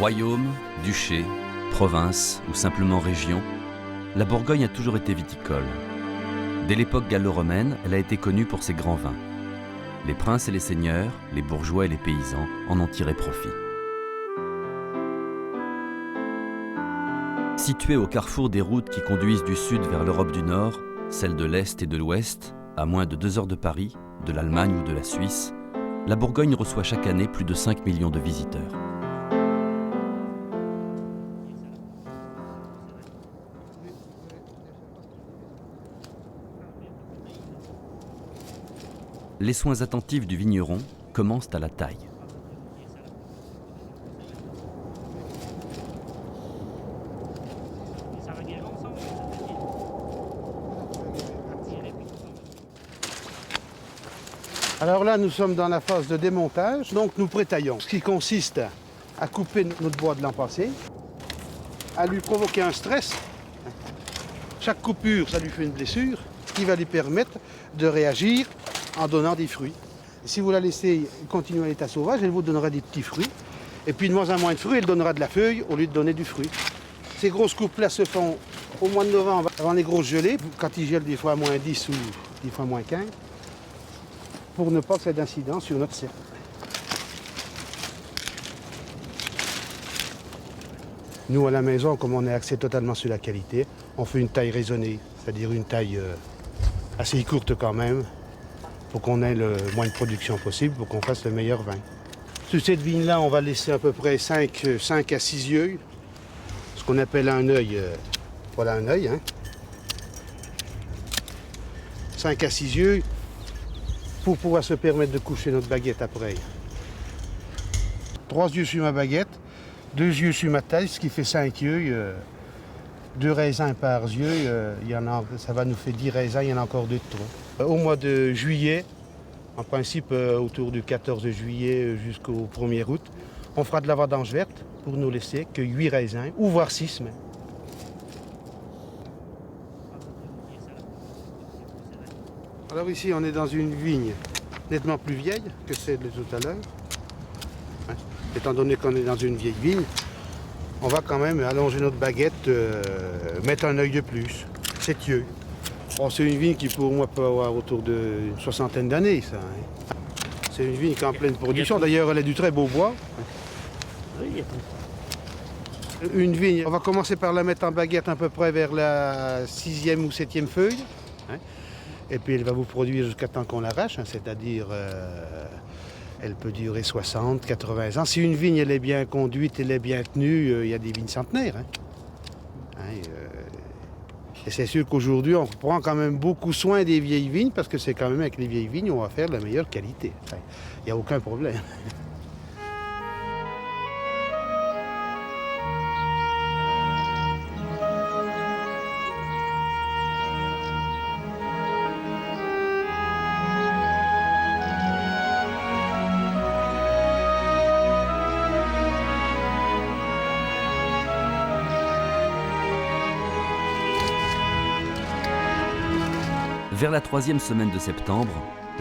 Royaume, duché, province ou simplement région, la Bourgogne a toujours été viticole. Dès l'époque gallo-romaine, elle a été connue pour ses grands vins. Les princes et les seigneurs, les bourgeois et les paysans en ont tiré profit. Située au carrefour des routes qui conduisent du sud vers l'Europe du Nord, celles de l'Est et de l'Ouest, à moins de 2 heures de Paris, de l'Allemagne ou de la Suisse, la Bourgogne reçoit chaque année plus de 5 millions de visiteurs. Les soins attentifs du vigneron commencent à la taille. Alors là, nous sommes dans la phase de démontage, donc nous prétaillons, ce qui consiste à couper notre bois de l'an passé, à lui provoquer un stress. Chaque coupure, ça lui fait une blessure qui va lui permettre de réagir en donnant des fruits. Et si vous la laissez continuer à l'état sauvage, elle vous donnera des petits fruits. Et puis de moins en moins de fruits, elle donnera de la feuille au lieu de donner du fruit. Ces grosses coupes-là se font au mois de novembre, avant les grosses gelées, quand ils gèlent des fois à moins 10 ou des fois moins 15. Pour ne pas que ça ait d'incidence sur notre cercle. Nous, à la maison, comme on est axé totalement sur la qualité, on fait une taille raisonnée, c'est-à-dire une taille assez courte quand même, pour qu'on ait le moins de production possible, pour qu'on fasse le meilleur vin. Sur cette vigne-là, on va laisser à peu près 5 à 6 yeux, ce qu'on appelle un œil. Voilà un œil. 5 à 6 yeux. Pour pouvoir se permettre de coucher notre baguette après. 3 yeux sur ma baguette, 2 yeux sur ma taille, ce qui fait 5 yeux. 2 raisins par yeux, ça va nous faire 10 raisins, il y en a encore 2 de trop. Au mois de juillet, en principe autour du 14 juillet jusqu'au 1er août, on fera de la vendange verte pour nous laisser que 8 raisins, ou voire 6 même. Alors ici, on est dans une vigne nettement plus vieille que celle de tout à l'heure. Étant donné qu'on est dans une vieille vigne, on va quand même allonger notre baguette, mettre un œil de plus, 7 yeux. Bon, c'est une vigne qui pour moi peut avoir autour d'une 60aine d'années, ça. C'est une vigne qui est en pleine production. D'ailleurs, elle a du très beau bois. Une vigne, on va commencer par la mettre en baguette à peu près vers la 6e ou 7e feuille. Et puis elle va vous produire jusqu'à temps qu'on l'arrache, c'est-à-dire elle peut durer 60, 80 ans. Si une vigne elle est bien conduite, elle est bien tenue, il y a des vignes centenaires. Et c'est sûr qu'aujourd'hui, on prend quand même beaucoup soin des vieilles vignes parce que c'est quand même avec les vieilles vignes, on va faire de la meilleure qualité. Il n'y a aucun problème. Vers la 3e semaine de septembre,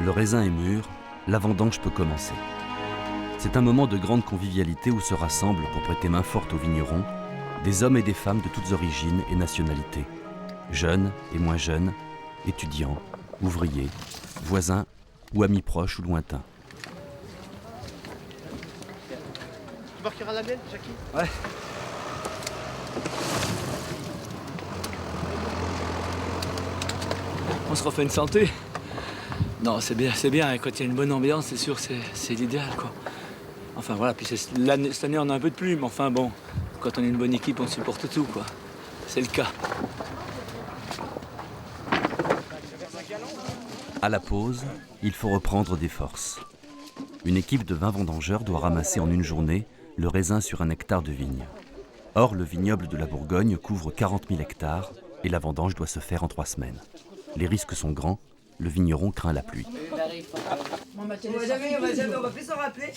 le raisin est mûr, la vendange peut commencer. C'est un moment de grande convivialité où se rassemblent pour prêter main forte aux vignerons des hommes et des femmes de toutes origines et nationalités, jeunes et moins jeunes, étudiants, ouvriers, voisins ou amis proches ou lointains. Tu marqueras la mienne, Jackie ? Ouais. On se refait une santé. Non, c'est bien. Et quand il y a une bonne ambiance, c'est sûr, c'est l'idéal, quoi. Enfin voilà, puis cette année on a un peu de pluie, mais enfin bon, quand on est une bonne équipe, on supporte tout, quoi. C'est le cas. À la pause, il faut reprendre des forces. Une équipe de 20 vendangeurs doit ramasser en une journée le raisin sur 1 hectare de vigne. Or, le vignoble de la Bourgogne couvre 40 000 hectares et la vendange doit se faire en 3 semaines. Les risques sont grands, le vigneron craint la pluie. On va plus s'en rappeler.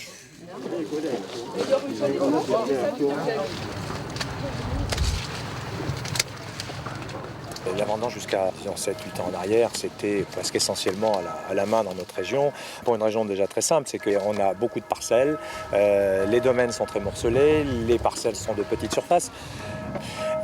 La vendange jusqu'à 7-8 ans en arrière, c'était presque essentiellement à la main dans notre région. Pour une région déjà très simple, c'est qu'on a beaucoup de parcelles, les domaines sont très morcelés, les parcelles sont de petites surfaces.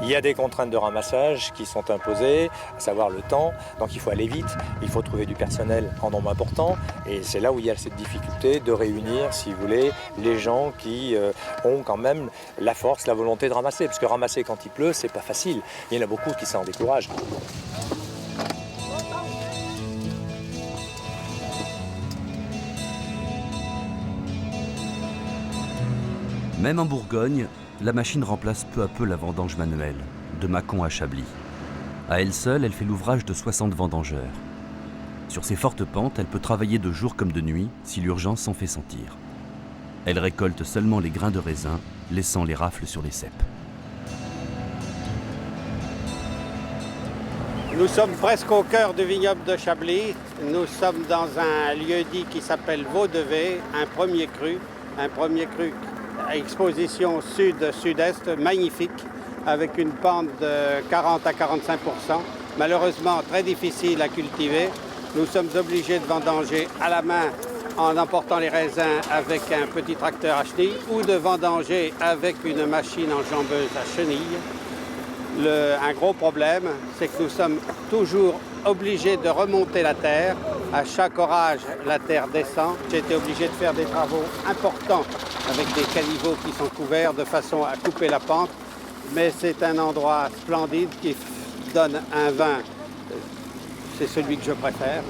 Il y a des contraintes de ramassage qui sont imposées, à savoir le temps, donc il faut aller vite, il faut trouver du personnel en nombre important, et c'est là où il y a cette difficulté de réunir, si vous voulez, les gens qui ont quand même la force, la volonté de ramasser, parce que ramasser quand il pleut, c'est pas facile, il y en a beaucoup qui s'en découragent. Même en Bourgogne, la machine remplace peu à peu la vendange manuelle, de Mâcon à Chablis. À elle seule, elle fait l'ouvrage de 60 vendangeurs. Sur ces fortes pentes, elle peut travailler de jour comme de nuit, si l'urgence s'en fait sentir. Elle récolte seulement les grains de raisin, laissant les rafles sur les ceps. Nous sommes presque au cœur du vignoble de Chablis. Nous sommes dans un lieu-dit qui s'appelle Vaudevey, un premier cru à exposition sud-sud-est, magnifique, avec une pente de 40 à 45 %. Malheureusement, très difficile à cultiver. Nous sommes obligés de vendanger à la main en emportant les raisins avec un petit tracteur à chenilles ou de vendanger avec une machine enjambeuse à chenilles. Un gros problème, c'est que nous sommes toujours obligés de remonter la terre. À chaque orage, la terre descend. J'ai été obligé de faire des travaux importants avec des caniveaux qui sont couverts de façon à couper la pente. Mais c'est un endroit splendide qui donne un vin. C'est celui que je préfère.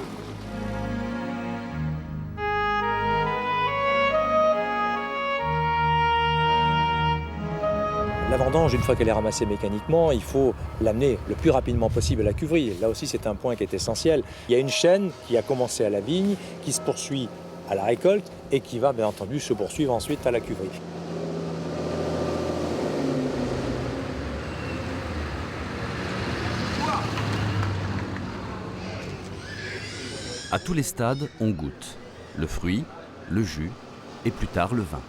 La vendange, une fois qu'elle est ramassée mécaniquement, il faut l'amener le plus rapidement possible à la cuverie. Là aussi, c'est un point qui est essentiel. Il y a une chaîne qui a commencé à la vigne, qui se poursuit à la récolte et qui va, bien entendu, se poursuivre ensuite à la cuverie. À tous les stades, on goûte le fruit, le jus et plus tard le vin.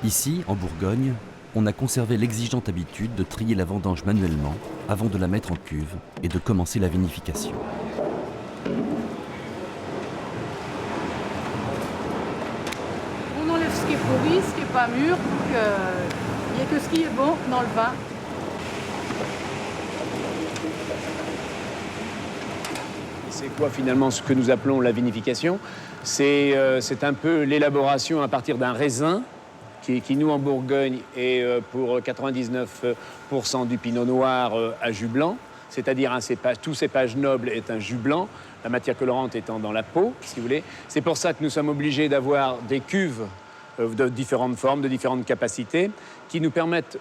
Ici, en Bourgogne, on a conservé l'exigeante habitude de trier la vendange manuellement avant de la mettre en cuve et de commencer la vinification. On enlève ce qui est pourri, ce qui n'est pas mûr, pour qu'il n'y ait que ce qui est bon dans le vin. C'est quoi finalement ce que nous appelons la vinification? C'est un peu l'élaboration à partir d'un raisin qui nous en Bourgogne est pour 99% du pinot noir à jus blanc, c'est-à-dire un cépage, tout cépage noble est un jus blanc, la matière colorante étant dans la peau, si vous voulez. C'est pour ça que nous sommes obligés d'avoir des cuves de différentes formes, de différentes capacités, qui nous permettent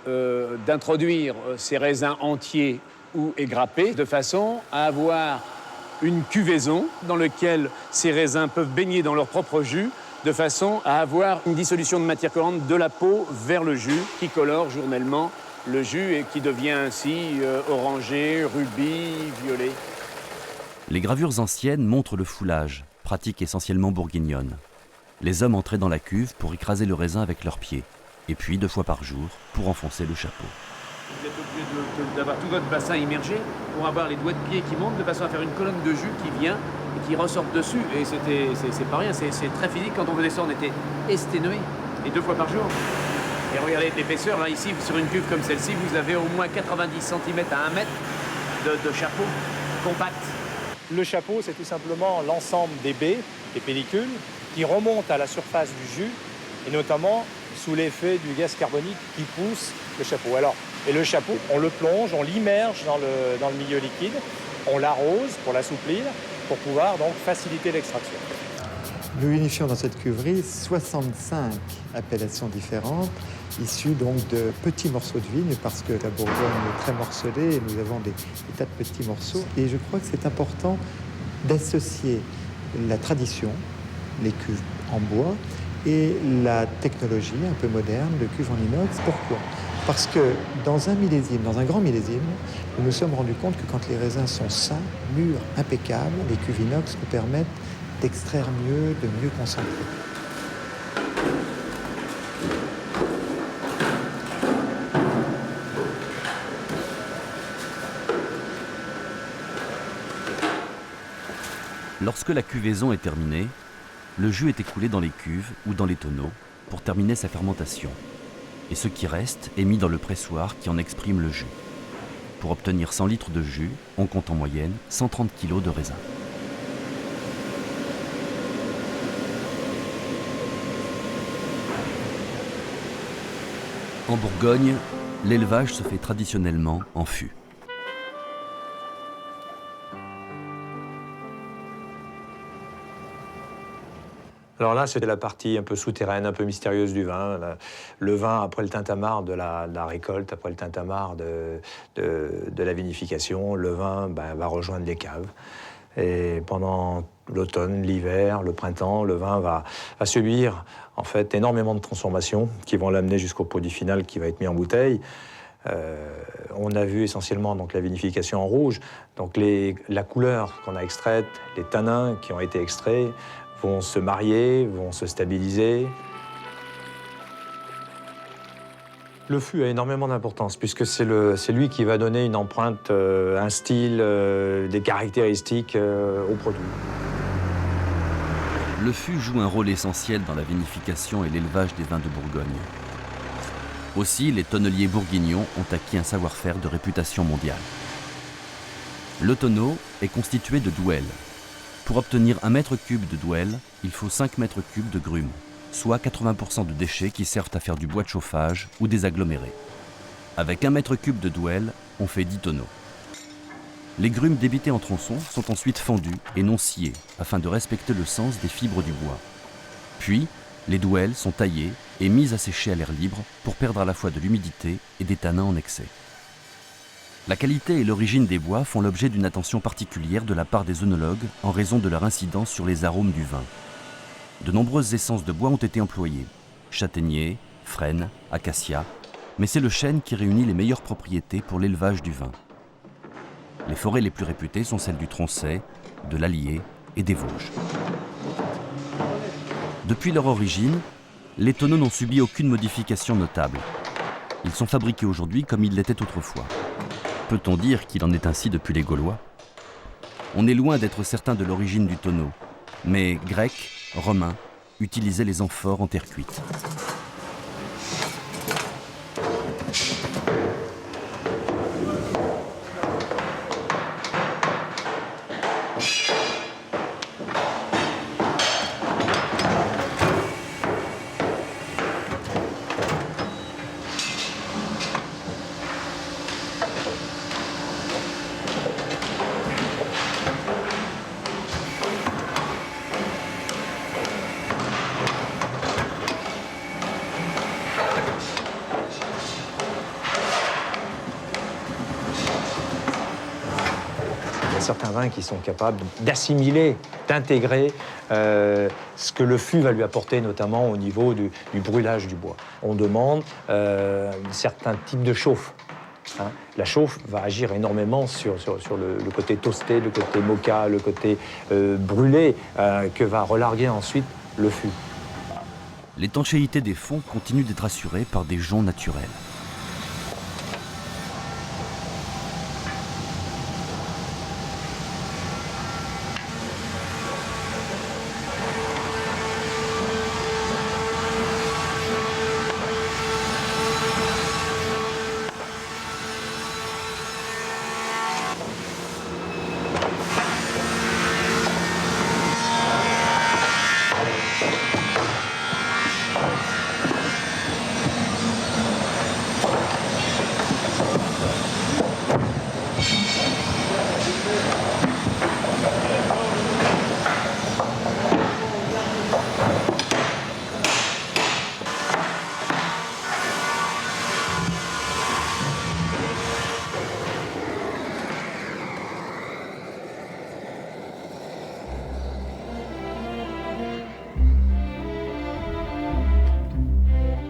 d'introduire ces raisins entiers ou égrappés, de façon à avoir une cuvaison dans laquelle ces raisins peuvent baigner dans leur propre jus, de façon à avoir une dissolution de matière colorante de la peau vers le jus, qui colore journellement le jus et qui devient ainsi orangé, rubis, violet. Les gravures anciennes montrent le foulage, pratique essentiellement bourguignonne. Les hommes entraient dans la cuve pour écraser le raisin avec leurs pieds, et puis 2 fois par jour pour enfoncer le chapeau. Vous êtes obligé d'avoir tout votre bassin immergé pour avoir les doigts de pied qui montent de façon à faire une colonne de jus qui vient et qui ressort dessus. Et c'est pas rien, c'est très physique. Quand on faisait ça, on était exténué. Et 2 fois par jour. Et regardez l'épaisseur, là, ici, sur une cuve comme celle-ci, vous avez au moins 90 cm à 1 mètre de chapeau compact. Le chapeau, c'est tout simplement l'ensemble des baies, des pellicules, qui remontent à la surface du jus, et notamment sous l'effet du gaz carbonique qui pousse le chapeau. Alors, et le chapeau, on le plonge, on l'immerge dans le milieu liquide, on l'arrose pour l'assouplir, pour pouvoir donc faciliter l'extraction. Nous unifions dans cette cuverie 65 appellations différentes, issues donc de petits morceaux de vigne, parce que la Bourgogne est très morcelée et nous avons des tas de petits morceaux. Et je crois que c'est important d'associer la tradition, les cuves en bois, et la technologie un peu moderne de cuves en inox. Pourquoi ? Parce que dans un millésime, dans un grand millésime, nous nous sommes rendus compte que quand les raisins sont sains, mûrs, impeccables, les cuves inox nous permettent d'extraire mieux, de mieux concentrer. Lorsque la cuvaison est terminée, le jus est écoulé dans les cuves ou dans les tonneaux pour terminer sa fermentation. Et ce qui reste est mis dans le pressoir qui en exprime le jus. Pour obtenir 100 litres de jus, on compte en moyenne 130 kg de raisin. En Bourgogne, l'élevage se fait traditionnellement en fût. Alors là, c'était la partie un peu souterraine, un peu mystérieuse du vin. Le vin, après le tintamarre de la récolte, après le tintamarre de la vinification, le vin va rejoindre les caves. Et pendant l'automne, l'hiver, le printemps, le vin va subir en fait énormément de transformations qui vont l'amener jusqu'au produit final qui va être mis en bouteille. On a vu essentiellement donc, la vinification en rouge. Donc la couleur qu'on a extraite, les tanins qui ont été extraits, vont se marier, vont se stabiliser. Le fût a énormément d'importance puisque c'est lui qui va donner une empreinte, un style, des caractéristiques au produit. Le fût joue un rôle essentiel dans la vinification et l'élevage des vins de Bourgogne. Aussi, les tonneliers bourguignons ont acquis un savoir-faire de réputation mondiale. Le tonneau est constitué de douelles. Pour obtenir 1 mètre cube de douelle, il faut 5 mètres cubes de grumes, soit 80% de déchets qui servent à faire du bois de chauffage ou des agglomérés. Avec 1 mètre cube de douelle, on fait 10 tonneaux. Les grumes débitées en tronçons sont ensuite fendues et non sciées, afin de respecter le sens des fibres du bois. Puis, les douelles sont taillées et mises à sécher à l'air libre pour perdre à la fois de l'humidité et des tanins en excès. La qualité et l'origine des bois font l'objet d'une attention particulière de la part des œnologues en raison de leur incidence sur les arômes du vin. De nombreuses essences de bois ont été employées, châtaignier, frêne, acacia, mais c'est le chêne qui réunit les meilleures propriétés pour l'élevage du vin. Les forêts les plus réputées sont celles du Tronchet, de l'Allier et des Vosges. Depuis leur origine, les tonneaux n'ont subi aucune modification notable. Ils sont fabriqués aujourd'hui comme ils l'étaient autrefois. Peut-on dire qu'il en est ainsi depuis les Gaulois? On est loin d'être certain de l'origine du tonneau, mais Grecs, Romains utilisaient les amphores en terre cuite. Certains vins qui sont capables d'assimiler, d'intégrer ce que le fût va lui apporter, notamment au niveau du brûlage du bois. On demande certains types de chauffe. Hein. La chauffe va agir énormément sur le côté toasté, le côté moka, le côté brûlé, que va relarguer ensuite le fût. L'étanchéité des fonds continue d'être assurée par des joncs naturels.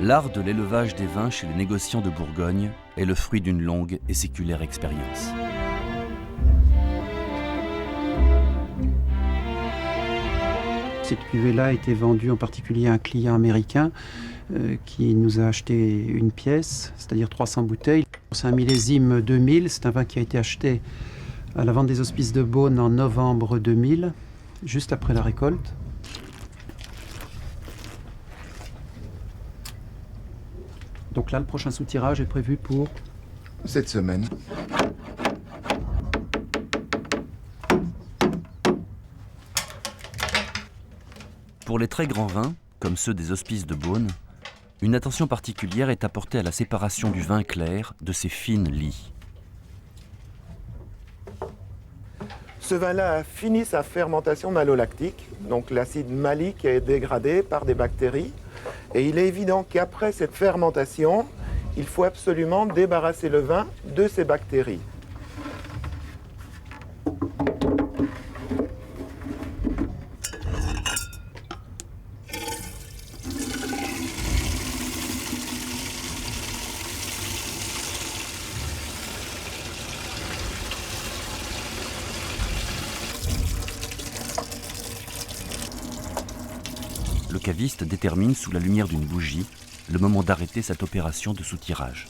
L'art de l'élevage des vins chez les négociants de Bourgogne est le fruit d'une longue et séculaire expérience. Cette cuvée-là a été vendue en particulier à un client américain qui nous a acheté une pièce, c'est-à-dire 300 bouteilles. C'est un millésime 2000, c'est un vin qui a été acheté à la vente des Hospices de Beaune en novembre 2000. juste après la récolte. Donc là, le prochain soutirage est prévu pour cette semaine. Pour les très grands vins, comme ceux des hospices de Beaune, une attention particulière est apportée à la séparation du vin clair de ses fines lies. Ce vin-là a fini sa fermentation malolactique, donc l'acide malique est dégradé par des bactéries. Et il est évident qu'après cette fermentation, il faut absolument débarrasser le vin de ces bactéries. Le caviste détermine sous la lumière d'une bougie le moment d'arrêter cette opération de soutirage.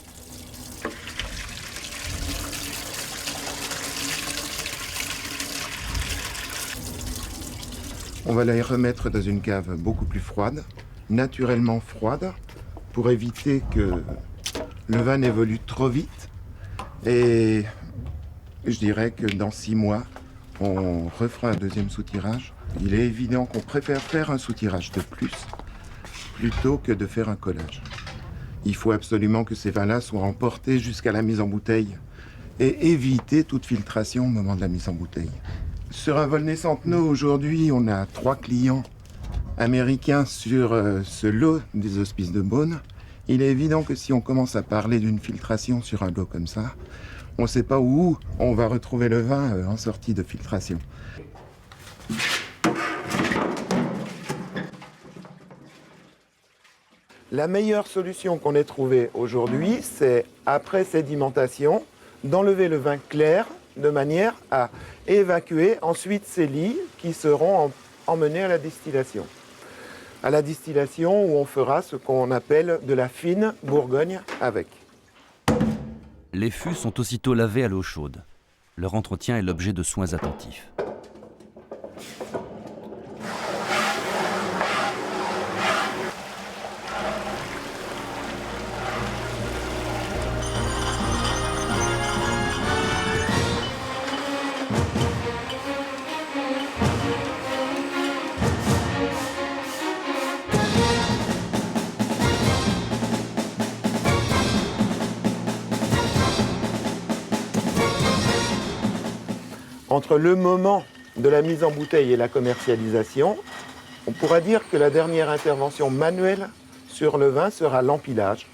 On va les remettre dans une cave beaucoup plus froide, naturellement froide, pour éviter que le vin n'évolue trop vite. Et je dirais que dans 6 mois, on refera un deuxième soutirage. Il est évident qu'on préfère faire un soutirage de plus plutôt que de faire un collage. Il faut absolument que ces vins-là soient emportés jusqu'à la mise en bouteille et éviter toute filtration au moment de la mise en bouteille. Sur un Volnay Centenot, aujourd'hui, on a 3 clients américains sur ce lot des hospices de Beaune. Il est évident que si on commence à parler d'une filtration sur un lot comme ça, on ne sait pas où on va retrouver le vin en sortie de filtration. La meilleure solution qu'on ait trouvée aujourd'hui, c'est, après sédimentation, d'enlever le vin clair de manière à évacuer ensuite ces lies qui seront emmenées à la distillation. À la distillation où on fera ce qu'on appelle de la fine Bourgogne avec. Les fûts sont aussitôt lavés à l'eau chaude. Leur entretien est l'objet de soins attentifs. Entre le moment de la mise en bouteille et la commercialisation, on pourra dire que la dernière intervention manuelle sur le vin sera l'empilage,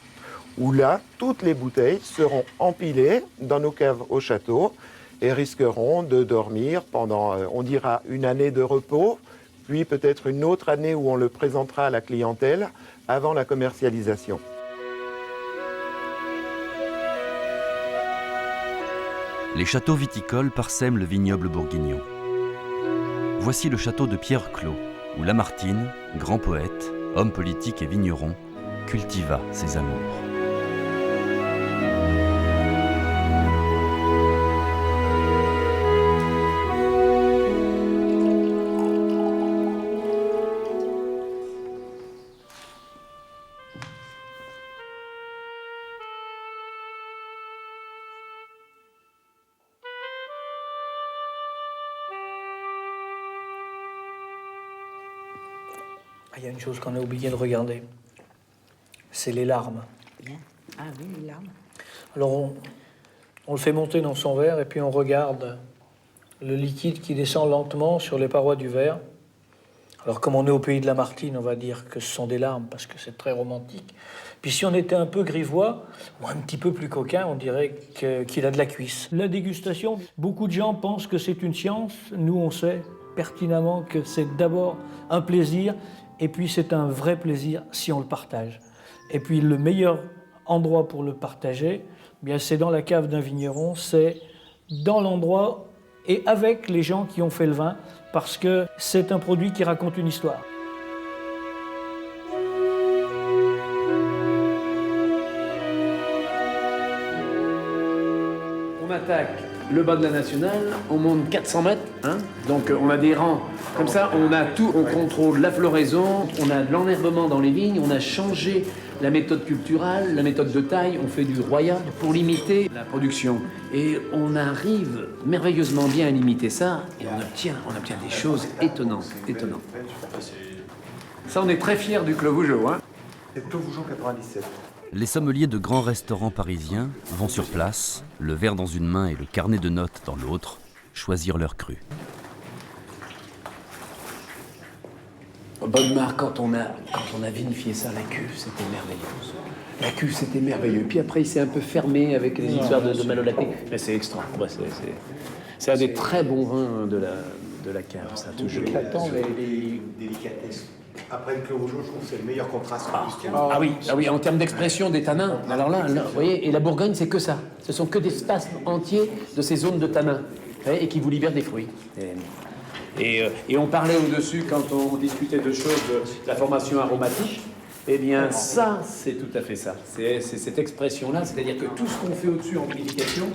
où là, toutes les bouteilles seront empilées dans nos caves au château et risqueront de dormir pendant, on dira, une année de repos, puis peut-être une autre année où on le présentera à la clientèle avant la commercialisation. Les châteaux viticoles parsèment le vignoble bourguignon. Voici le château de Pierre Clos, où Lamartine, grand poète, homme politique et vigneron, cultiva ses amours. Il y a une chose qu'on a oublié de regarder, c'est les larmes. Ah oui, les larmes. Alors on le fait monter dans son verre et puis on regarde le liquide qui descend lentement sur les parois du verre. Alors comme on est au pays de Lamartine, on va dire que ce sont des larmes parce que c'est très romantique. Puis si on était un peu grivois ou un petit peu plus coquin, on dirait qu'il a de la cuisse. La dégustation, beaucoup de gens pensent que c'est une science. Nous, on sait pertinemment que c'est d'abord un plaisir. Et puis c'est un vrai plaisir si on le partage. Et puis le meilleur endroit pour le partager, eh bien c'est dans la cave d'un vigneron, c'est dans l'endroit et avec les gens qui ont fait le vin, parce que c'est un produit qui raconte une histoire. On attaque le bas de la Nationale, on monte 400 mètres, hein, donc on a des rangs. Comme ça, on a tout, on contrôle la floraison, on a de l'enherbement dans les vignes, on a changé la méthode culturelle, la méthode de taille, on fait du royal pour limiter la production. Et on arrive merveilleusement bien à limiter ça, et on obtient des choses étonnantes. Ça, on est très fiers du Clos Vougeot, hein. C'est Clos Vougeot 97. Les sommeliers de grands restaurants parisiens vont sur place, le verre dans une main et le carnet de notes dans l'autre, choisir leur cru. Bonnemar, quand on a vinifié ça, la cuve, c'était merveilleux. La cuve, c'était merveilleux. Puis après, il s'est un peu fermé avec les histoires de malolacté. Mais c'est extra. Ouais, c'est un des très bons vins de la cave, ça, toujours. J'attends les délicatesses. Après le Clos Vougeot, je trouve que c'est le meilleur contraste. Ah oui, en termes d'expression des tanins. Alors là, vous voyez, et la Bourgogne, c'est que ça. Ce sont que des espaces entiers de ces zones de tanins, et qui vous libèrent des fruits. Et on parlait au-dessus, quand on discutait de choses, de la formation aromatique. Eh bien, ça, c'est tout à fait ça. C'est cette expression-là, c'est-à-dire que tout ce qu'on fait au-dessus en vinification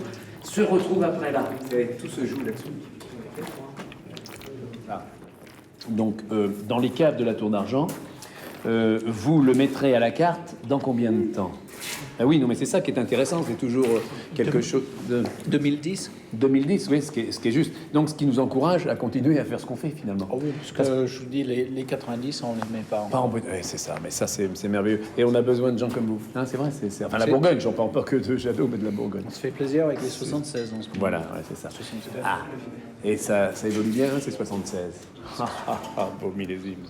se retrouve après là. Et tout se joue là-dessus. Donc, dans les caves de la Tour d'Argent, vous le mettrez à la carte dans combien de temps? Ah oui, non, mais c'est ça qui est intéressant, c'est toujours quelque chose de... 2010 2010, oui, ce qui est juste. Donc, ce qui nous encourage à continuer à faire ce qu'on fait, finalement. Oh oui, parce que je vous dis, les 90, on les met pas en... Oui, c'est ça, mais ça, c'est merveilleux. Et on a besoin de gens comme vous. Hein, c'est vrai, enfin, la Bourgogne, j'en parle pas que de Jadot, mais de la Bourgogne. On se fait plaisir avec les 76, dans ce moment. Voilà, ouais, c'est ça. 76. Ah, et ça évolue bien, hein, c'est 76. Beau millésime.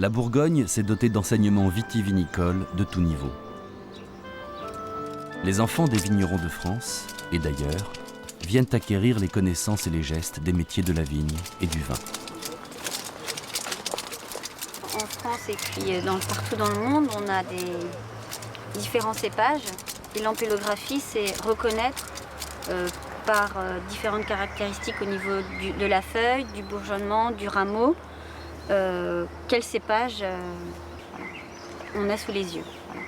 La Bourgogne s'est dotée d'enseignements vitivinicoles de tout niveau. Les enfants des vignerons de France, et d'ailleurs, viennent acquérir les connaissances et les gestes des métiers de la vigne et du vin. En France et puis partout dans le monde, on a des différents cépages. Et l'ampélographie, c'est reconnaître par différentes caractéristiques au niveau de la feuille, du bourgeonnement, du rameau, quel cépage on a sous les yeux. Voilà.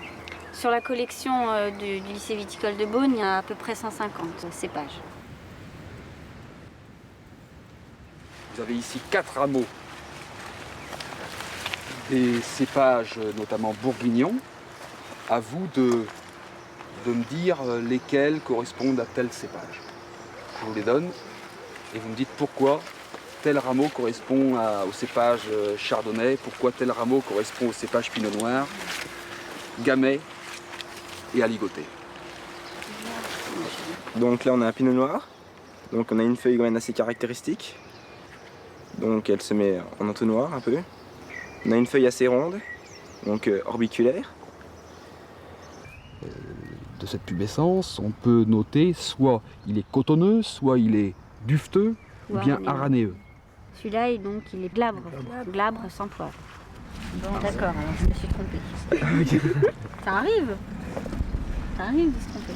Sur la collection du lycée viticole de Beaune, il y a à peu près 150 cépages. Vous avez ici 4 rameaux, des cépages notamment bourguignons. À vous de me dire lesquels correspondent à tel cépage. Je vous les donne et vous me dites pourquoi tel rameau correspond au cépage chardonnay, pourquoi tel rameau correspond au cépage pinot noir, gamay et aligoté. Donc là on a un pinot noir, donc on a une feuille graine assez caractéristique, donc elle se met en entonnoir un peu. On a une feuille assez ronde, donc orbiculaire. De cette pubescence, on peut noter soit il est cotonneux, soit il est dufteux, ou bien aranéeux. Celui-là, donc, il est glabre, glabre sans poivre. Bon, d'accord, alors je me suis trompée. Ça arrive de se tromper.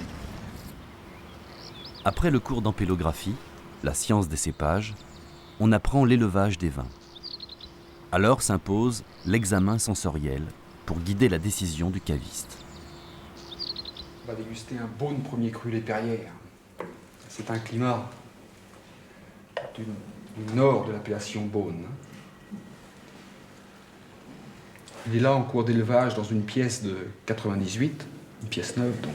Après le cours d'ampélographie, la science des cépages, on apprend l'élevage des vins. Alors s'impose l'examen sensoriel pour guider la décision du caviste. On va déguster un Beaune premier cru Les Perrières. C'est un climat du nord de l'appellation Beaune. Il est là en cours d'élevage dans une pièce de 98, une pièce neuve donc,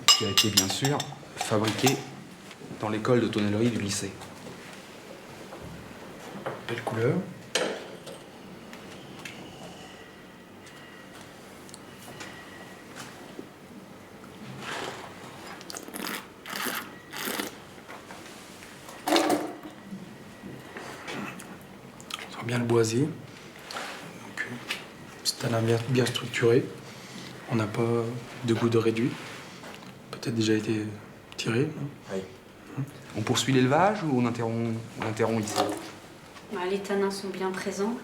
qui a été bien sûr fabriquée dans l'école de tonnellerie du lycée. Belle couleur. Bien le boisier, c'est un bien structuré, on n'a pas de goût de réduit, peut-être déjà été tiré. Oui. On poursuit l'élevage ou on interrompt ici? Les tanins sont bien présents.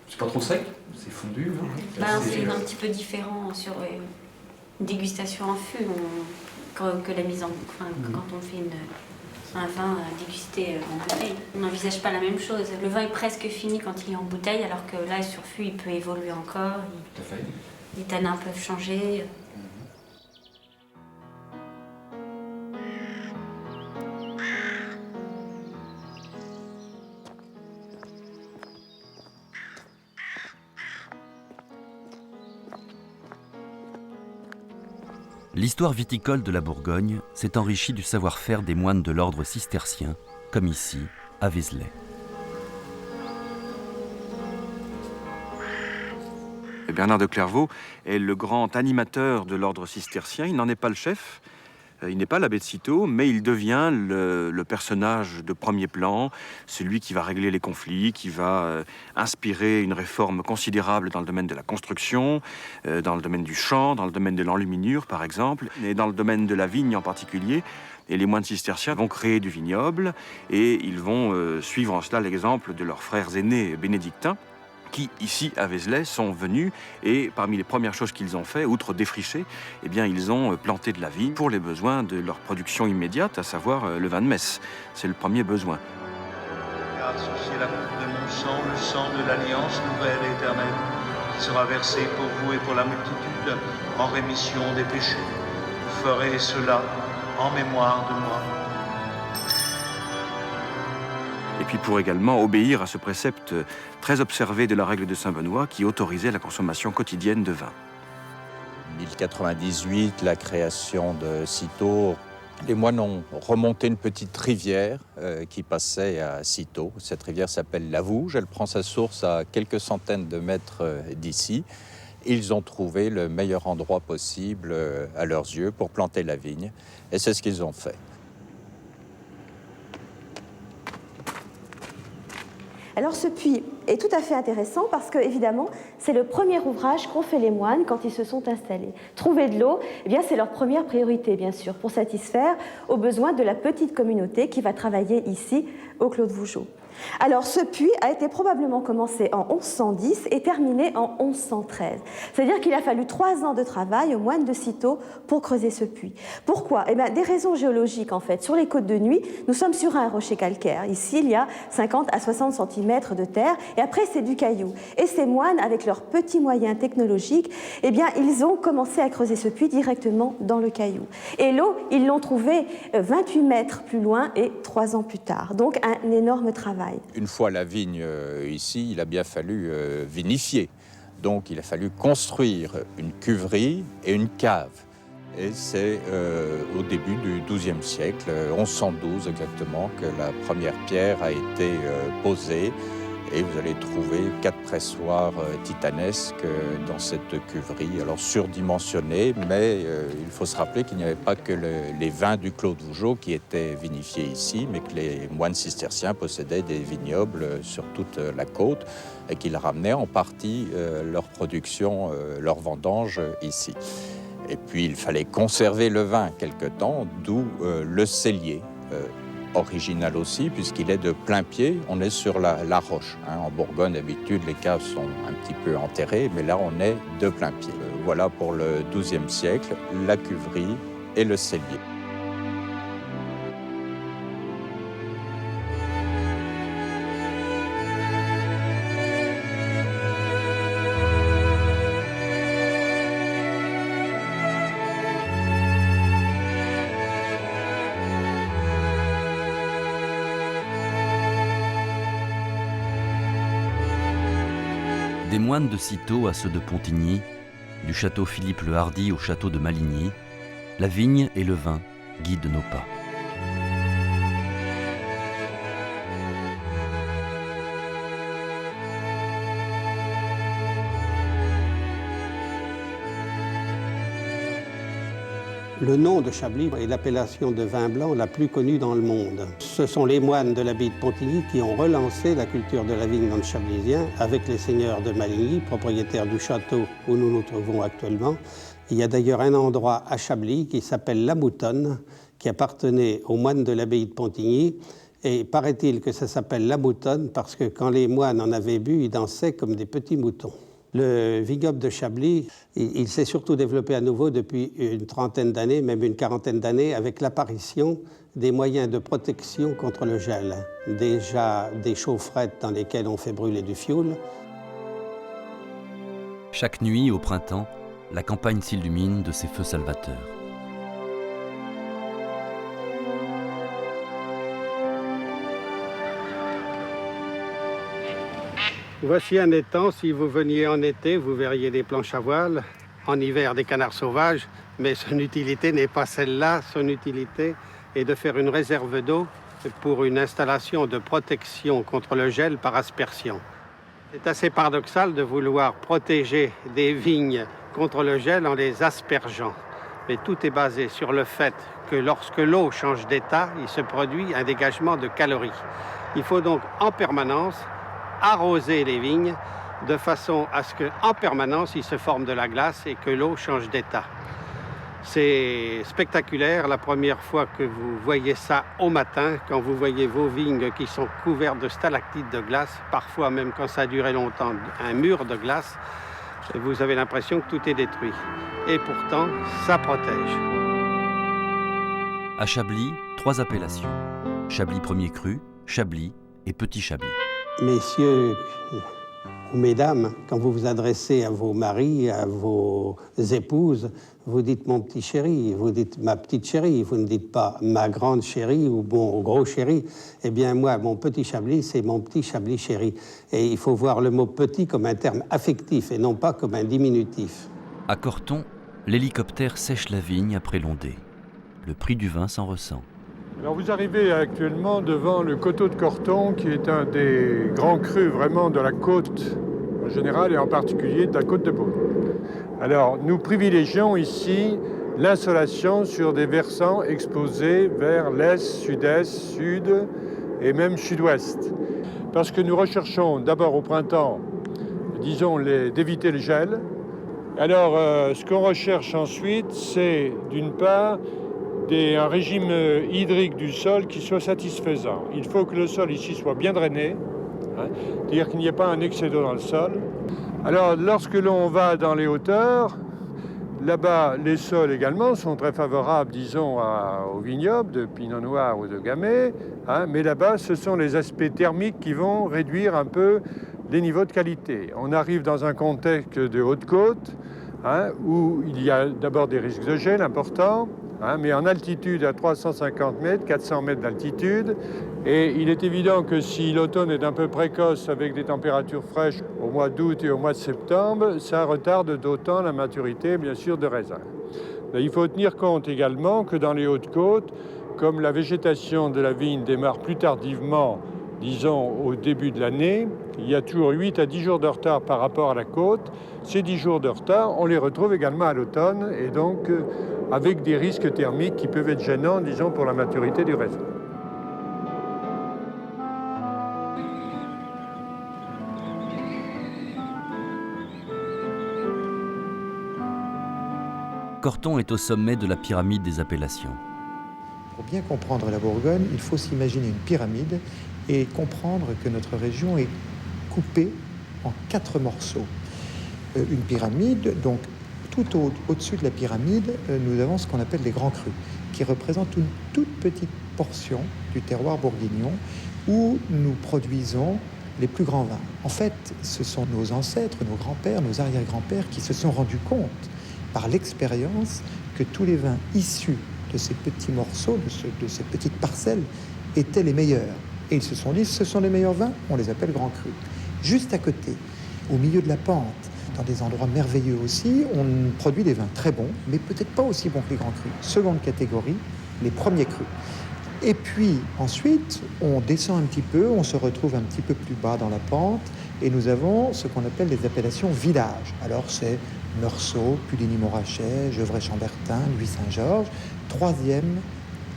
C'est pas trop sec, c'est fondu. C'est un petit peu différent sur une dégustation en fût que la mise en... quand on fait un vin dégusté en bouteille. On n'envisage pas la même chose. Le vin est presque fini quand il est en bouteille, alors que là, sur fût, il peut évoluer encore. Les tanins peuvent changer. L'histoire viticole de la Bourgogne s'est enrichie du savoir-faire des moines de l'ordre cistercien, comme ici, à Vézelay. Bernard de Clairvaux est le grand animateur de l'ordre cistercien. Il n'en est pas le chef, il n'est pas l'abbé de Cîteaux, mais il devient le personnage de premier plan, celui qui va régler les conflits, qui va inspirer une réforme considérable dans le domaine de la construction, dans le domaine du chant, dans le domaine de l'enluminure par exemple, et dans le domaine de la vigne en particulier. Et les moines cisterciens vont créer du vignoble et ils vont suivre en cela l'exemple de leurs frères aînés bénédictins, qui, ici, à Vézelay, sont venus et parmi les premières choses qu'ils ont fait, outre défricher, eh bien, ils ont planté de la vigne pour les besoins de leur production immédiate, à savoir le vin de messe. C'est le premier besoin. Associez la coupe de mon sang, le sang de l'alliance nouvelle et éternelle, qui sera versé pour vous et pour la multitude en rémission des péchés. Vous ferez cela en mémoire de moi. Et puis pour également obéir à ce précepte très observé de la règle de Saint-Benoît qui autorisait la consommation quotidienne de vin. 1098, la création de Cîteaux. Les moines ont remonté une petite rivière qui passait à Cîteaux. Cette rivière s'appelle la Vouge. Elle prend sa source à quelques centaines de mètres d'ici. Ils ont trouvé le meilleur endroit possible à leurs yeux pour planter la vigne. Et c'est ce qu'ils ont fait. Alors ce puits est tout à fait intéressant parce que, évidemment, c'est le premier ouvrage qu'ont fait les moines quand ils se sont installés. Trouver de l'eau, eh bien, c'est leur première priorité, bien sûr, pour satisfaire aux besoins de la petite communauté qui va travailler ici, au Clos de Vougeot. Alors ce puits a été probablement commencé en 1110 et terminé en 1113. C'est-à-dire qu'il a fallu 3 ans de travail aux moines de Cîteaux pour creuser ce puits. Pourquoi ? Eh bien, des raisons géologiques en fait. Sur les côtes de Nuit, nous sommes sur un rocher calcaire. Ici, il y a 50 à 60 cm de terre et après c'est du caillou. Et ces moines, avec leurs petits moyens technologiques, eh bien, ils ont commencé à creuser ce puits directement dans le caillou. Et l'eau, ils l'ont trouvée 28 mètres plus loin et 3 ans plus tard. Donc un énorme travail. Une fois la vigne ici, il a bien fallu vinifier. Donc il a fallu construire une cuverie et une cave. Et c'est au début du XIIe siècle, 1112 exactement, que la première pierre a été posée. Et vous allez trouver 4 pressoirs titanesques dans cette cuverie, alors surdimensionnés, mais il faut se rappeler qu'il n'y avait pas que les vins du Clos de Vougeot qui étaient vinifiés ici, mais que les moines cisterciens possédaient des vignobles sur toute la côte et qu'ils ramenaient en partie leur production, leur vendange ici. Et puis il fallait conserver le vin quelque temps, d'où le cellier. Original aussi, puisqu'il est de plein pied, on est sur la roche. En Bourgogne, d'habitude, les caves sont un petit peu enterrées, mais là, on est de plein pied. Voilà pour le XIIe siècle, la cuverie et le cellier. Des moines de Cîteaux à ceux de Pontigny, du château Philippe le Hardy au château de Maligny, la vigne et le vin guident nos pas. Le nom de Chablis est l'appellation de vin blanc la plus connue dans le monde. Ce sont les moines de l'abbaye de Pontigny qui ont relancé la culture de la vigne dans le Chablisien avec les seigneurs de Maligny, propriétaires du château où nous nous trouvons actuellement. Il y a d'ailleurs un endroit à Chablis qui s'appelle La Moutonne, qui appartenait aux moines de l'abbaye de Pontigny. Et paraît-il que ça s'appelle La Moutonne parce que quand les moines en avaient bu, ils dansaient comme des petits moutons. Le vignoble de Chablis, il s'est surtout développé à nouveau depuis une trentaine d'années, même une quarantaine d'années, avec l'apparition des moyens de protection contre le gel. Déjà des chaufferettes dans lesquelles on fait brûler du fioul. Chaque nuit, au printemps, la campagne s'illumine de ces feux salvateurs. Voici un étang. Si vous veniez en été, vous verriez des planches à voile. En hiver, des canards sauvages. Mais son utilité n'est pas celle-là. Son utilité est de faire une réserve d'eau pour une installation de protection contre le gel par aspersion. C'est assez paradoxal de vouloir protéger des vignes contre le gel en les aspergeant. Mais tout est basé sur le fait que lorsque l'eau change d'état, il se produit un dégagement de calories. Il faut donc en permanence arroser les vignes de façon à ce qu'en permanence, il se forme de la glace et que l'eau change d'état. C'est spectaculaire la première fois que vous voyez ça au matin, quand vous voyez vos vignes qui sont couvertes de stalactites de glace, parfois même quand ça a duré longtemps, un mur de glace, vous avez l'impression que tout est détruit. Et pourtant, ça protège. À Chablis, 3 appellations. Chablis premier cru, Chablis et Petit Chablis. Messieurs ou mesdames, quand vous vous adressez à vos maris, à vos épouses, vous dites mon petit chéri, vous dites ma petite chérie, vous ne dites pas ma grande chérie ou mon gros chéri. Eh bien moi, mon petit Chablis, c'est mon petit Chablis chéri. Et il faut voir le mot petit comme un terme affectif et non pas comme un diminutif. À Corton, l'hélicoptère sèche la vigne après l'ondée. Le prix du vin s'en ressent. Alors vous arrivez actuellement devant le coteau de Corton, qui est un des grands crus vraiment de la côte en général et en particulier de la côte de Beaune. Alors nous privilégions ici l'insolation sur des versants exposés vers l'est, sud-est, sud et même sud-ouest. Parce que nous recherchons d'abord au printemps, disons, d'éviter le gel. Alors ce qu'on recherche ensuite, c'est d'une part un régime hydrique du sol qui soit satisfaisant. Il faut que le sol ici soit bien drainé, c'est-à-dire qu'il n'y ait pas un excès d'eau dans le sol. Alors, lorsque l'on va dans les hauteurs, là-bas, les sols également sont très favorables, disons, au vignoble de Pinot Noir ou de Gamay, mais là-bas, ce sont les aspects thermiques qui vont réduire un peu les niveaux de qualité. On arrive dans un contexte de haute côte, où il y a d'abord des risques de gel importants, mais en altitude à 350 mètres, 400 mètres d'altitude. Et il est évident que si l'automne est un peu précoce avec des températures fraîches au mois d'août et au mois de septembre, ça retarde d'autant la maturité, bien sûr, de raisin. Il faut tenir compte également que dans les Hautes-Côtes, comme la végétation de la vigne démarre plus tardivement, disons au début de l'année, il y a toujours 8 à 10 jours de retard par rapport à la côte. Ces 10 jours de retard, on les retrouve également à l'automne et donc avec des risques thermiques qui peuvent être gênants, disons, pour la maturité du raisin. Corton est au sommet de la pyramide des appellations. Pour bien comprendre la Bourgogne, il faut s'imaginer une pyramide et comprendre que notre région est coupée en 4 morceaux. Une pyramide, donc tout au-dessus de la pyramide, nous avons ce qu'on appelle les grands crus, qui représentent une toute petite portion du terroir bourguignon où nous produisons les plus grands vins. En fait, ce sont nos ancêtres, nos grands-pères, nos arrière-grands-pères qui se sont rendus compte par l'expérience que tous les vins issus de ces petits morceaux, de ces petites parcelles, étaient les meilleurs. Et ils se sont dit, ce sont les meilleurs vins, on les appelle grands crus. Juste à côté, au milieu de la pente, dans des endroits merveilleux aussi, on produit des vins très bons, mais peut-être pas aussi bons que les grands crus. Seconde catégorie, les premiers crus. Et puis ensuite, on descend un petit peu, on se retrouve un petit peu plus bas dans la pente, et nous avons ce qu'on appelle les appellations villages. Alors c'est Meursault, Puligny-Morachet, Gevrey-Chambertin, Louis-Saint-Georges, 3e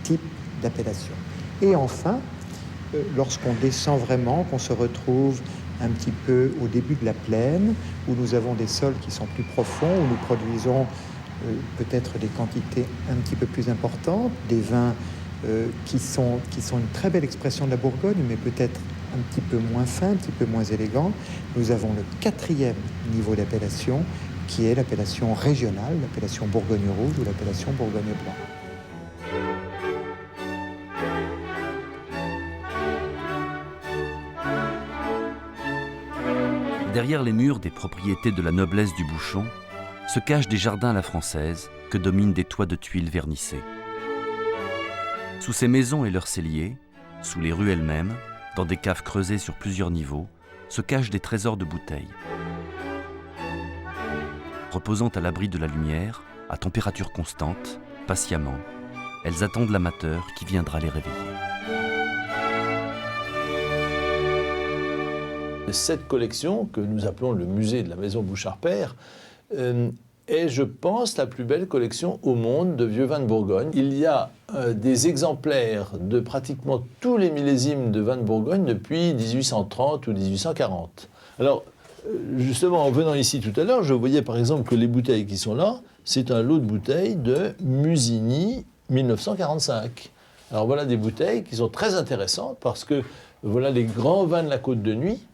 type d'appellation. Et enfin, lorsqu'on descend vraiment, qu'on se retrouve un petit peu au début de la plaine, où nous avons des sols qui sont plus profonds, où nous produisons peut-être des quantités un petit peu plus importantes, des vins qui sont une très belle expression de la Bourgogne, mais peut-être un petit peu moins fin, un petit peu moins élégant. Nous avons le 4e niveau d'appellation, qui est l'appellation régionale, l'appellation Bourgogne rouge ou l'appellation Bourgogne blanc. Derrière les murs des propriétés de la noblesse du Bouchon se cachent des jardins à la française que dominent des toits de tuiles vernissées. Sous ces maisons et leurs celliers, sous les rues elles-mêmes, dans des caves creusées sur plusieurs niveaux, se cachent des trésors de bouteilles. Reposant à l'abri de la lumière, à température constante, patiemment, elles attendent l'amateur qui viendra les réveiller. Cette collection, que nous appelons le musée de la maison Bouchard-Père, est, je pense, la plus belle collection au monde de vieux vins de Bourgogne. Il y a des exemplaires de pratiquement tous les millésimes de vins de Bourgogne depuis 1830 ou 1840. Alors, justement, en venant ici tout à l'heure, je voyais par exemple que les bouteilles qui sont là, c'est un lot de bouteilles de Musigny 1945. Alors voilà des bouteilles qui sont très intéressantes parce que voilà les grands vins de la Côte de Nuit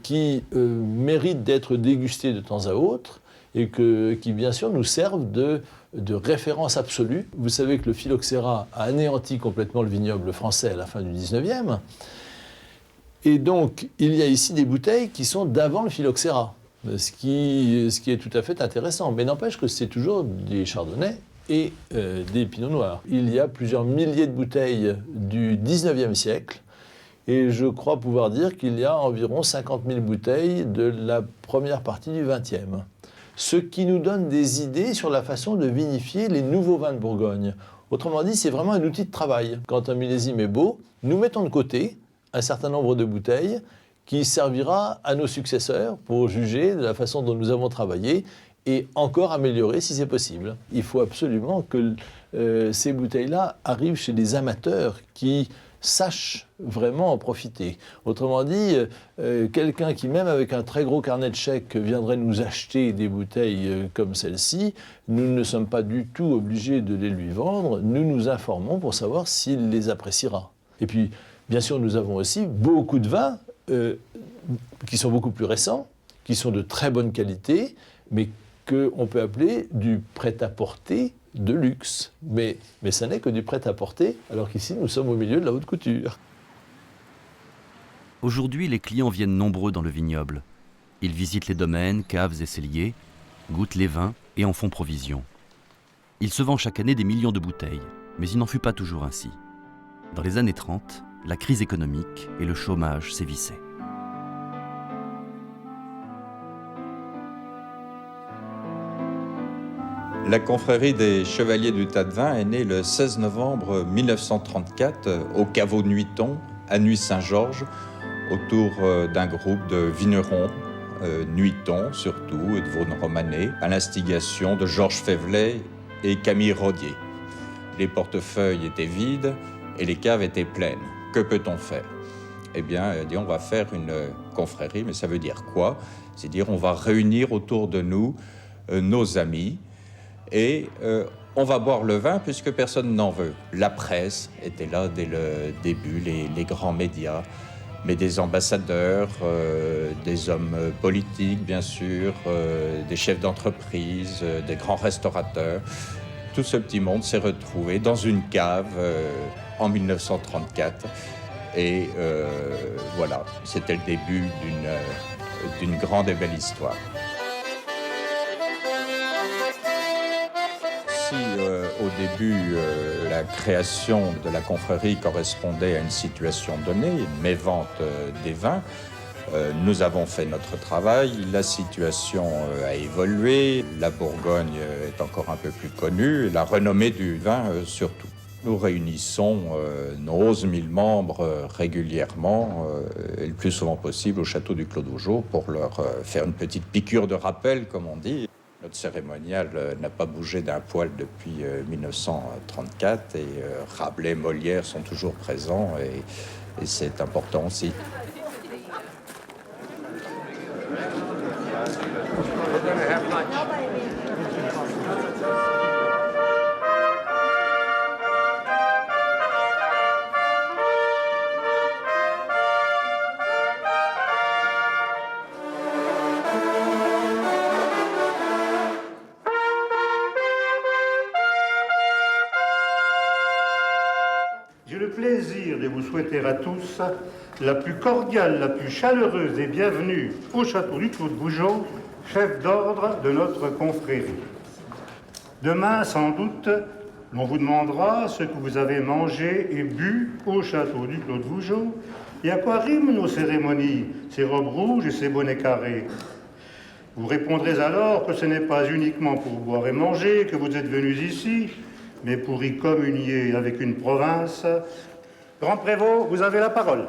qui méritent d'être dégustés de temps à autre et qui, bien sûr, nous servent de référence absolue. Vous savez que le phylloxéra a anéanti complètement le vignoble français à la fin du 19e. Et donc, il y a ici des bouteilles qui sont d'avant le phylloxéra, ce qui est tout à fait intéressant. Mais n'empêche que c'est toujours des chardonnays et des pinots noirs. Il y a plusieurs milliers de bouteilles du 19e siècle. Et je crois pouvoir dire qu'il y a environ 50 000 bouteilles de la première partie du XXe. Ce qui nous donne des idées sur la façon de vinifier les nouveaux vins de Bourgogne. Autrement dit, c'est vraiment un outil de travail. Quand un millésime est beau, nous mettons de côté un certain nombre de bouteilles qui servira à nos successeurs pour juger de la façon dont nous avons travaillé et encore améliorer si c'est possible. Il faut absolument que ces bouteilles-là arrivent chez des amateurs qui sachent vraiment en profiter. Autrement dit, quelqu'un qui, même avec un très gros carnet de chèques, viendrait nous acheter des bouteilles comme celle-ci, nous ne sommes pas du tout obligés de les lui vendre, nous nous informons pour savoir s'il les appréciera. Et puis, bien sûr, nous avons aussi beaucoup de vins qui sont beaucoup plus récents, qui sont de très bonne qualité, mais qu'on peut appeler du prêt-à-porter de luxe. Mais ça n'est que du prêt-à-porter, alors qu'ici, nous sommes au milieu de la haute couture. Aujourd'hui, les clients viennent nombreux dans le vignoble. Ils visitent les domaines, caves et celliers, goûtent les vins et en font provision. Il se vend chaque année des millions de bouteilles, mais il n'en fut pas toujours ainsi. Dans les années 30, la crise économique et le chômage sévissaient. La confrérie des Chevaliers du Tas de Vin est née le 16 novembre 1934 au caveau Nuiton, à Nuit-Saint-Georges, autour d'un groupe de vignerons, Nuiton surtout, et de Vaune-Romanée, à l'instigation de Georges Févelet et Camille Rodier. Les portefeuilles étaient vides et les caves étaient pleines. Que peut-on faire ? Eh bien, on va faire une confrérie, mais ça veut dire quoi ? C'est-à-dire on va réunir autour de nous nos amis, et on va boire le vin puisque personne n'en veut. La presse était là dès le début, les grands médias, mais des ambassadeurs, des hommes politiques bien sûr, des chefs d'entreprise, des grands restaurateurs. Tout ce petit monde s'est retrouvé dans une cave en 1934. Et voilà, c'était le début d'une grande et belle histoire. Au début, la création de la confrérie correspondait à une situation donnée, une mévente des vins. Nous avons fait notre travail, la situation a évolué, la Bourgogne est encore un peu plus connue, et la renommée du vin surtout. Nous réunissons nos 11 000 membres régulièrement, et le plus souvent possible au château du Clos d'Augeot pour leur faire une petite piqûre de rappel, comme on dit. Notre cérémonial n'a pas bougé d'un poil depuis 1934 et Rabelais, Molière sont toujours présents et c'est important aussi. souhaiter à tous la plus cordiale, la plus chaleureuse et bienvenue au château du Clos de Vougeot, chef d'ordre de notre confrérie. Demain, sans doute, on vous demandera ce que vous avez mangé et bu au château du Clos de Vougeot et à quoi riment nos cérémonies, ces robes rouges et ces bonnets carrés. Vous répondrez alors que ce n'est pas uniquement pour boire et manger que vous êtes venus ici, mais pour y communier avec une province. Grand Prévôt, vous avez la parole.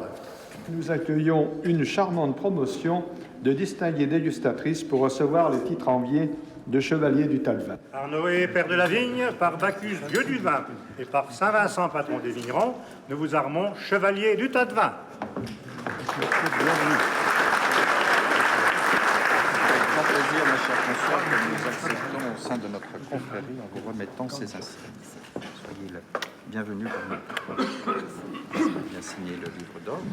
Nous accueillons une charmante promotion de distinguées dégustatrices pour recevoir le titre envié de chevalier du tas de vin. Par Noé, père de la vigne, par Bacchus, dieu du vin, et par Saint-Vincent, patron des vignerons, nous vous armons chevalier du tas de vin. Bienvenue. Avec grand plaisir, ma chère consoeur, que nous acceptons au sein de notre confrérie en vous remettant ces insignes. Soyez le bienvenue parmi nous. Bien signé le livre d'ordre.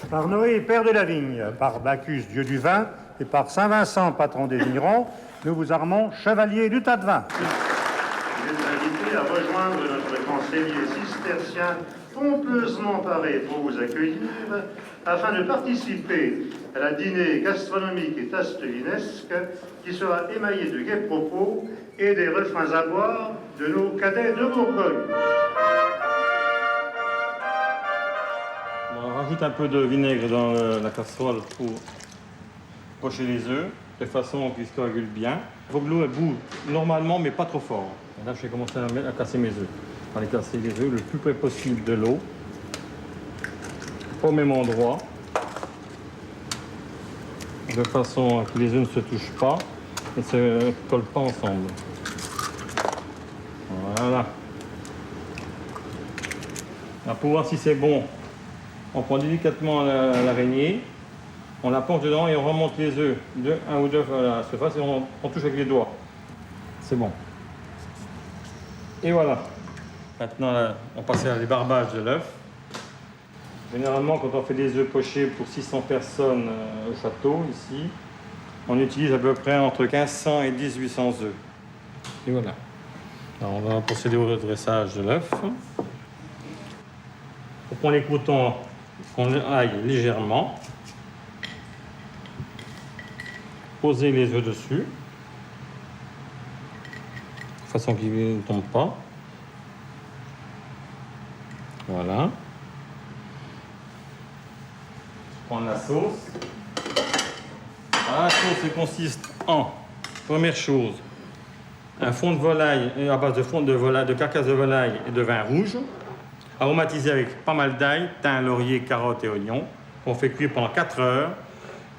Par Noé, père de la vigne, par Bacchus, dieu du vin, et par Saint-Vincent, patron des vignerons, nous vous armons chevalier du tas de vin. Vous êtes invités à rejoindre notre grand cellier cistercien pompeusement paré pour vous accueillir, afin de participer à la dînée gastronomique et tastevinesque qui sera émaillée de gais propos et des refrains à boire de nos cadets de Bourgogne. On rajoute un peu de vinaigre dans la casserole pour pocher les œufs, de façon qu'ils se coagulent bien. Il faut que l'eau boue normalement, mais pas trop fort. Et là, je vais commencer à casser mes œufs. On va les casser les œufs le plus près possible de l'eau, au même endroit, de façon à que les œufs ne se touchent pas et ne se collent pas ensemble. Voilà. Alors, pour voir si c'est bon, on prend délicatement l'araignée, on la plonge dedans et on remonte les œufs de un ou deux à la surface et on touche avec les doigts. C'est bon. Et voilà. Maintenant, on passe à l'ébarbage de l'œuf. Généralement, quand on fait des œufs pochés pour 600 personnes au château, ici, on utilise à peu près entre 1500 et 1800 œufs. Et voilà. Alors, on va procéder au redressage de l'œuf. On prend les croûtons qu'on aille légèrement. Poser les œufs dessus, de façon qu'ils ne tombent pas. Voilà. Prendre la sauce. La sauce elle consiste en, première chose, un fond de volaille à base de fond de volaille, de carcasse de volaille et de vin rouge, aromatisé avec pas mal d'ail, thym, laurier, carottes et oignons. On fait cuire pendant 4 heures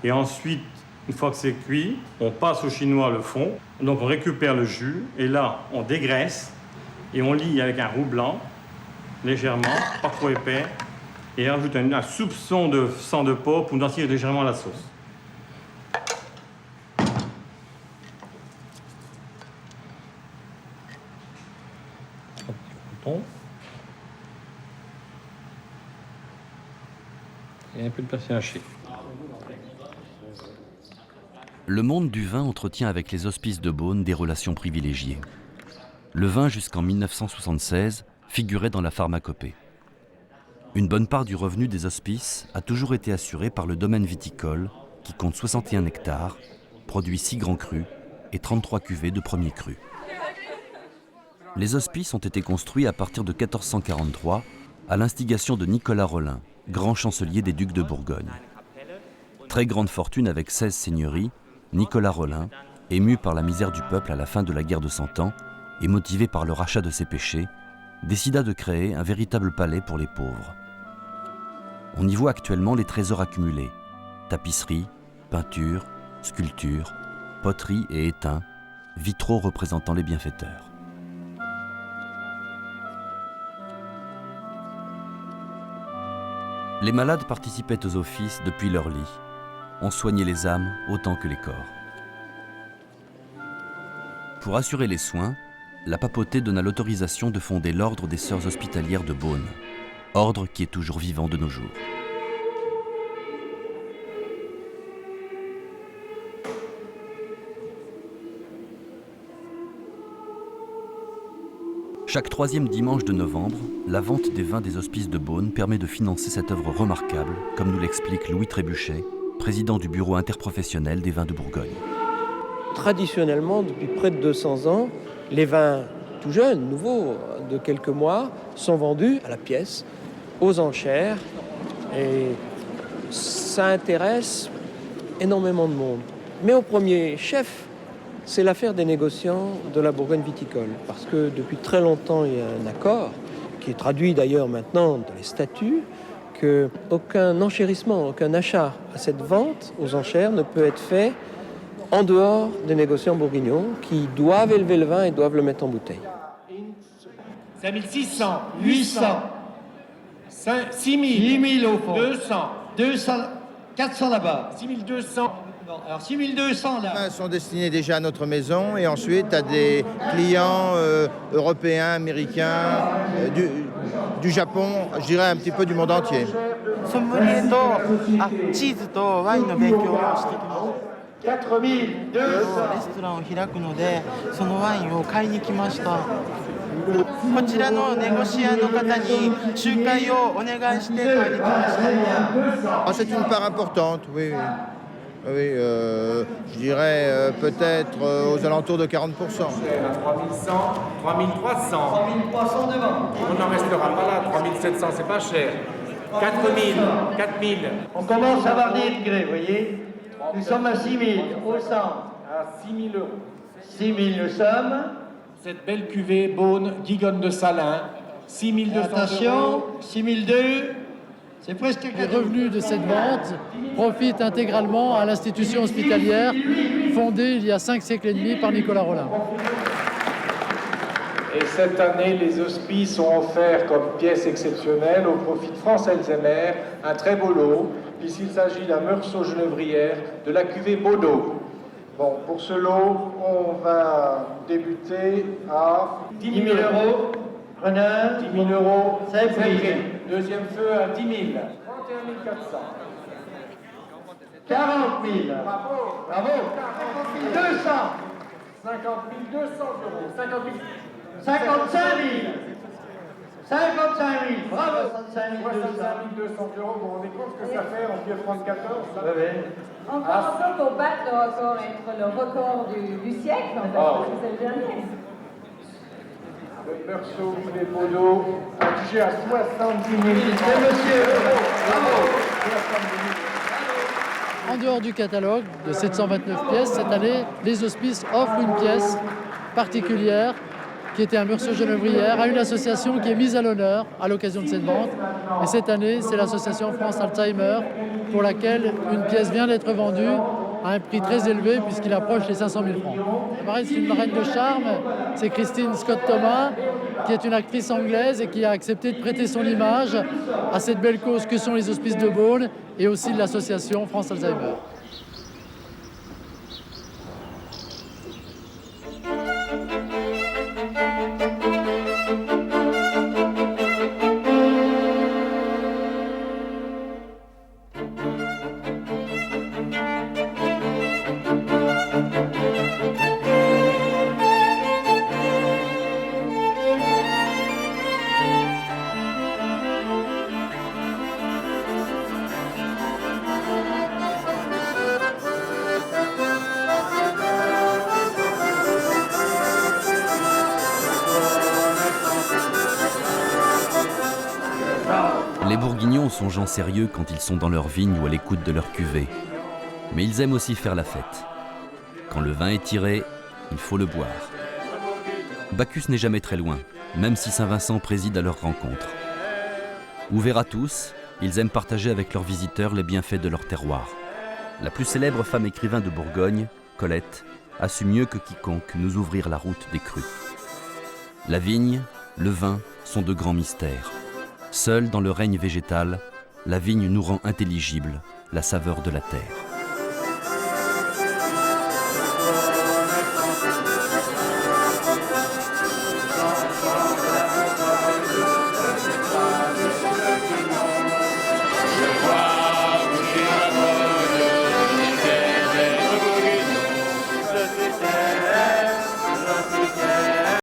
et ensuite, une fois que c'est cuit, on passe au chinois le fond. Donc on récupère le jus et là on dégraisse et on lie avec un roux blanc légèrement, pas trop épais, et on rajoute un soupçon de sang de porc pour densifier légèrement la sauce. Et un peu de persil haché. Le monde du vin entretient avec les hospices de Beaune des relations privilégiées. Le vin, jusqu'en 1976, figurait dans la pharmacopée. Une bonne part du revenu des hospices a toujours été assurée par le domaine viticole, qui compte 61 hectares, produit 6 grands crus et 33 cuvées de premier cru. Les hospices ont été construits à partir de 1443, à l'instigation de Nicolas Rolin, grand chancelier des ducs de Bourgogne. Très grande fortune avec 16 seigneuries, Nicolas Rolin, ému par la misère du peuple à la fin de la guerre de 100 ans et motivé par le rachat de ses péchés, décida de créer un véritable palais pour les pauvres. On y voit actuellement les trésors accumulés, tapisseries, peintures, sculptures, poteries et étains, vitraux représentant les bienfaiteurs. Les malades participaient aux offices depuis leur lit. On soignait les âmes autant que les corps. Pour assurer les soins, la papauté donna l'autorisation de fonder l'ordre des Sœurs hospitalières de Beaune, ordre qui est toujours vivant de nos jours. Chaque troisième dimanche de novembre, la vente des vins des Hospices de Beaune permet de financer cette œuvre remarquable, comme nous l'explique Louis Trébuchet, président du bureau interprofessionnel des vins de Bourgogne. Traditionnellement, depuis près de 200 ans, les vins tout jeunes, nouveaux, de quelques mois, sont vendus à la pièce, aux enchères, et ça intéresse énormément de monde. Mais au premier chef, c'est l'affaire des négociants de la Bourgogne viticole, parce que depuis très longtemps, il y a un accord, qui est traduit d'ailleurs maintenant dans les statuts, qu'aucun enchérissement, aucun achat à cette vente aux enchères ne peut être fait en dehors des négociants bourguignons qui doivent élever le vin et doivent le mettre en bouteille. 5600, 800, 6000 au fond, 200, 400 là-bas, 6200. Alors 6200 là. Les vins sont destinés déjà à notre maison et ensuite à des clients européens, américains, du Japon, je dirais un petit peu du monde entier. 4200。レストランを開くので、そのワインを買いに来ました。こちらのネゴシアの方に仲介をお願いして買いに来ました。C'est une part importante, oui. Oui, je dirais peut-être aux alentours de 40%. 3100, 3300. 3300 devant. On n'en restera pas là, 3700 c'est pas cher. 4000, 4000. On commence à avoir des degrés, vous voyez. Nous sommes à 6000, au centre. À 6000 euros. 6000 nous sommes. Cette belle cuvée Beaune, Guigonne de Salins, 6200 Attention, 6002. C'est presque les revenus de cette vente profitent intégralement à l'institution hospitalière fondée il y a 5 siècles et demi par Nicolas Rollin. Et cette année, les hospices ont offert comme pièce exceptionnelle au profit de France Alzheimer un très beau lot, puisqu'il s'agit d'un Meursault Genévrière de la cuvée Baudot. Bon, pour ce lot, on va débuter à 10 000 euros. Preneur, 10 000 euros, c'est pris. Deuxième feu à 10 000. 31 400. 40 000. Bravo. Bravo. 200. 50 200 euros. 50 000. 55 000. 55 000. Bravo. 65 200 euros. Vous vous rendez compte ce que ça fait en pied 34 heures? On pense pour battre le record, être le record du siècle, en fait, parce que c'est le dernier. Le Meursault des Baudot a touché à 70 000 euros. Monsieur, bravo. En dehors du catalogue de 729 pièces, cette année, les hospices offrent une pièce particulière qui était un Meursault Genévrière à une association qui est mise à l'honneur à l'occasion de cette vente. Et cette année, c'est l'association France Alzheimer pour laquelle une pièce vient d'être vendue à un prix très élevé puisqu'il approche les 500 000 francs. C'est une reine de charme, c'est Christine Scott Thomas, qui est une actrice anglaise et qui a accepté de prêter son image à cette belle cause que sont les hospices de Beaune et aussi de l'association France Alzheimer. Les Bourguignons sont gens sérieux quand ils sont dans leur vigne ou à l'écoute de leur cuvée. Mais ils aiment aussi faire la fête. Quand le vin est tiré, il faut le boire. Bacchus n'est jamais très loin, même si Saint-Vincent préside à leur rencontre. Ouverts à tous, ils aiment partager avec leurs visiteurs les bienfaits de leur terroir. La plus célèbre femme écrivain de Bourgogne, Colette, a su mieux que quiconque nous ouvrir la route des crus. La vigne, le vin sont de grands mystères. Seule dans le règne végétal, la vigne nous rend intelligible la saveur de la terre.